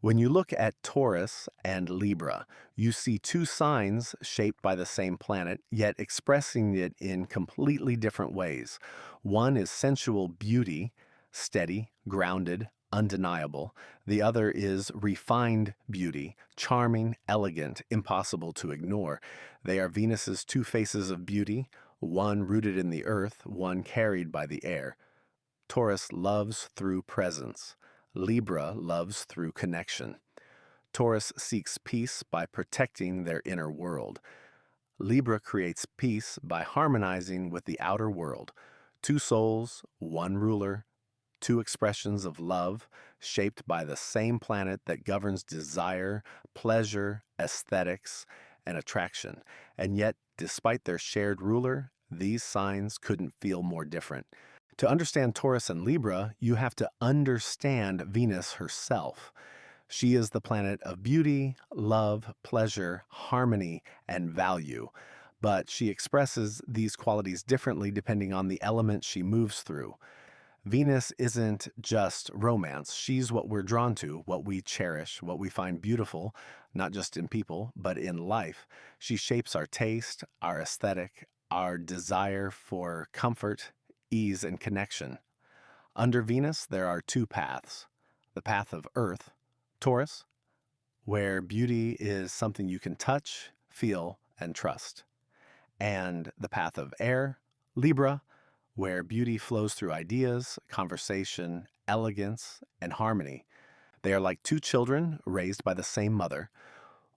When you look at Taurus and Libra, you see two signs shaped by the same planet, yet expressing it in completely different ways. One is sensual beauty, steady, grounded, undeniable. The other is refined beauty, charming, elegant, impossible to ignore. They are Venus's two faces of beauty, one rooted in the earth, one carried by the air. Taurus loves through presence. Libra loves through connection. Taurus seeks peace by protecting their inner world. Libra creates peace by harmonizing with the outer world. Two souls, one ruler, two expressions of love shaped by the same planet that governs desire, pleasure, aesthetics, and attraction. And yet, despite their shared ruler, these signs couldn't feel more different. To understand Taurus and Libra, you have to understand Venus herself. She is the planet of beauty, love, pleasure, harmony, and value. But she expresses these qualities differently depending on the element she moves through. Venus isn't just romance. She's what we're drawn to, what we cherish, what we find beautiful, not just in people, but in life. She shapes our taste, our aesthetic, our desire for comfort, ease, and connection. Under Venus, there are two paths. The path of Earth, Taurus, where beauty is something you can touch, feel, and trust. And the path of air, Libra, where beauty flows through ideas, conversation, elegance, and harmony. They are like two children raised by the same mother,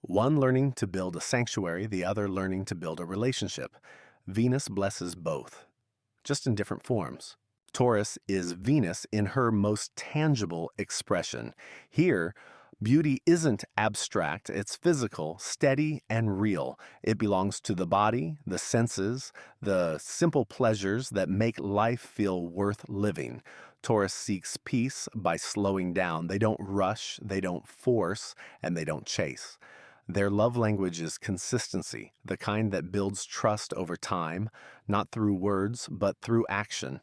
one learning to build a sanctuary, the other learning to build a relationship. Venus blesses both, just in different forms. Taurus is Venus in her most tangible expression. Here, beauty isn't abstract, it's physical, steady, and real. It belongs to the body, the senses, the simple pleasures that make life feel worth living. Taurus seeks peace by slowing down. They don't rush, they don't force, and they don't chase. Their love language is consistency, the kind that builds trust over time, not through words, but through action.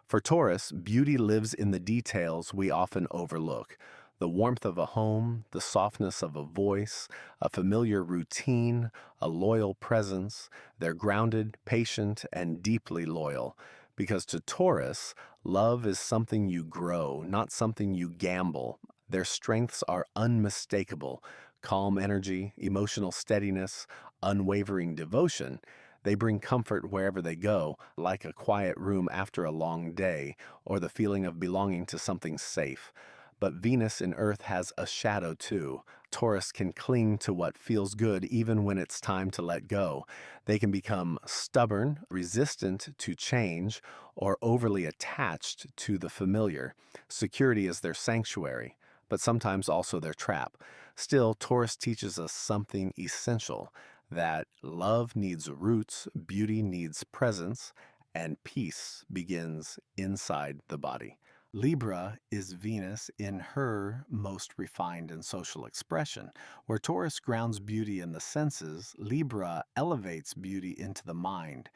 For Taurus, beauty lives in the details we often overlook. The warmth of a home, the softness of a voice, a familiar routine, a loyal presence. They're grounded, patient, and deeply loyal. Because to Taurus, love is something you grow, not something you gamble. Their strengths are unmistakable. Calm energy, emotional steadiness, unwavering devotion. They bring comfort wherever they go, like a quiet room after a long day, or the feeling of belonging to something safe. But Venus in Earth has a shadow too. Taurus can cling to what feels good even when it's time to let go. They can become stubborn, resistant to change, or overly attached to the familiar. Security is their sanctuary, but sometimes also their trap. Still, Taurus teaches us something essential, that love needs roots, beauty needs presence, and peace begins inside the body. Libra is Venus in her most refined and social expression. Where Taurus grounds beauty in the senses, Libra elevates beauty into the mind,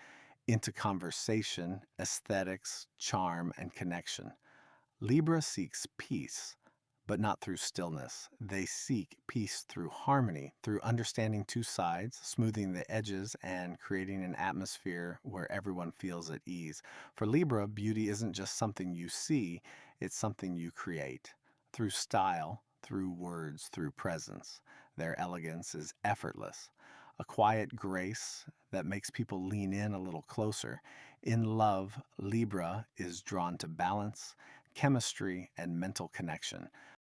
into conversation, aesthetics, charm, and connection. Libra seeks peace, but not through stillness. They seek peace through harmony, through understanding two sides, smoothing the edges, and creating an atmosphere where everyone feels at ease. For Libra, beauty isn't just something you see, it's something you create. Through style, through words, through presence. Their elegance is effortless. A quiet grace that makes people lean in a little closer. In love, Libra is drawn to balance, chemistry, and mental connection.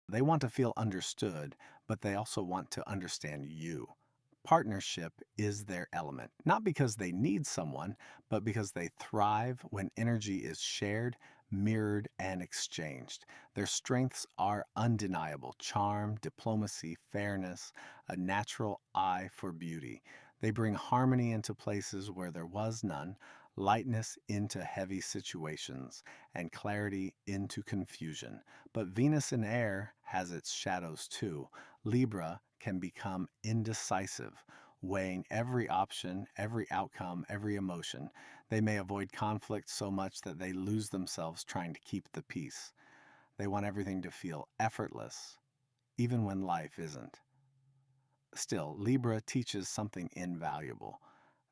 They want to feel understood, but they also want to understand you. Partnership is their element, not because they need someone, but because they thrive when energy is shared, mirrored, and exchanged. Their strengths are undeniable: charm, diplomacy, fairness, a natural eye for beauty. They bring harmony into places where there was none, lightness into heavy situations, and clarity into confusion. But Venus in air has its shadows too. Libra can become indecisive, weighing every option, every outcome, every emotion. They may avoid conflict so much that they lose themselves trying to keep the peace. They want everything to feel effortless, even when life isn't. Still, Libra teaches something invaluable,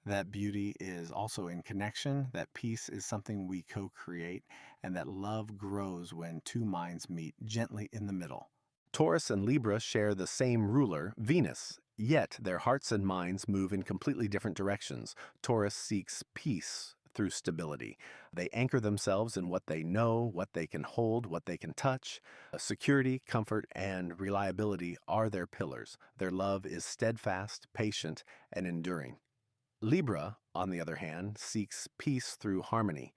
that beauty is also in connection, that peace is something we co create, and that love grows when two minds meet gently in the middle. Taurus and Libra share the same ruler, Venus, yet their hearts and minds move in completely different directions. Taurus seeks peace through stability. They anchor themselves in what they know, what they can hold, what they can touch. Security, comfort, and reliability are their pillars. Their love is steadfast, patient, and enduring. Libra, on the other hand, seeks peace through harmony.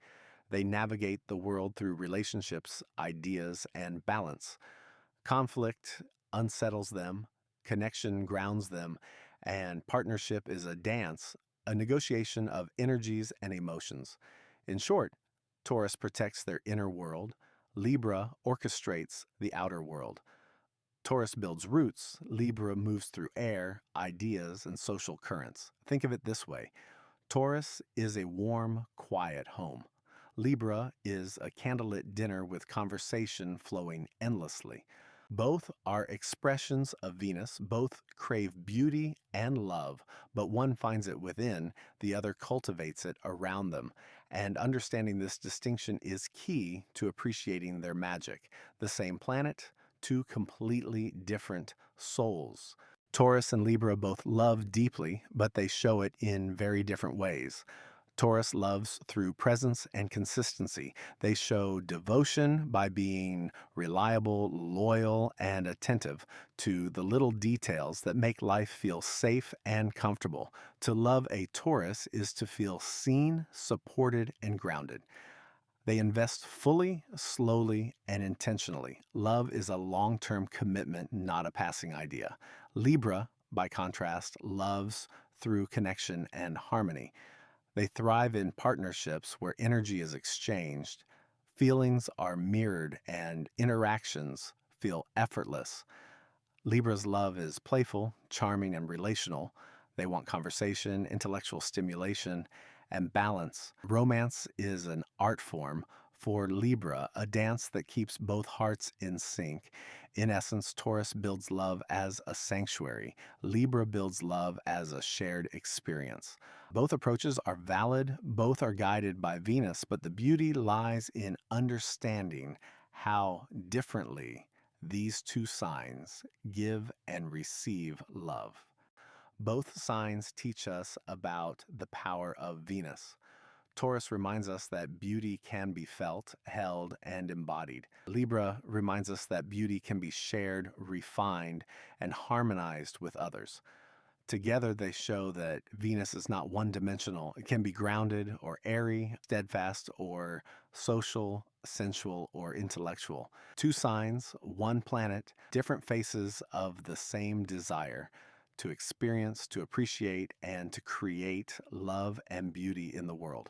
They navigate the world through relationships, ideas, and balance. Conflict unsettles them, connection grounds them, and partnership is a dance, a negotiation of energies and emotions. In short, Taurus protects their inner world, Libra orchestrates the outer world. Taurus builds roots, Libra moves through air, ideas, and social currents. Think of it this way: Taurus is a warm, quiet home. Libra is a candlelit dinner with conversation flowing endlessly. Both are expressions of Venus, both crave beauty and love, but one finds it within, the other cultivates it around them. And understanding this distinction is key to appreciating their magic. The same planet, two completely different souls. Taurus and Libra both love deeply, but they show it in very different ways. Taurus loves through presence and consistency. They show devotion by being reliable, loyal, and attentive to the little details that make life feel safe and comfortable. To love a Taurus is to feel seen, supported, and grounded. They invest fully, slowly, and intentionally. Love is a long term commitment, not a passing idea. Libra, by contrast, loves through connection and harmony. They thrive in partnerships where energy is exchanged, feelings are mirrored, and interactions feel effortless. Libra's love is playful, charming, and relational. They want conversation, intellectual stimulation, and balance. Romance is an art form for Libra, a dance that keeps both hearts in sync. In essence, Taurus builds love as a sanctuary. Libra builds love as a shared experience. Both approaches are valid, both are guided by Venus, but the beauty lies in understanding how differently these two signs give and receive love. Both signs teach us about the power of Venus. Taurus reminds us that beauty can be felt, held, and embodied. Libra reminds us that beauty can be shared, refined, and harmonized with others. Together, they show that Venus is not one dimensional. It can be grounded or airy, steadfast or social, sensual or intellectual. Two signs, one planet, different faces of the same desire to experience, to appreciate, and to create love and beauty in the world.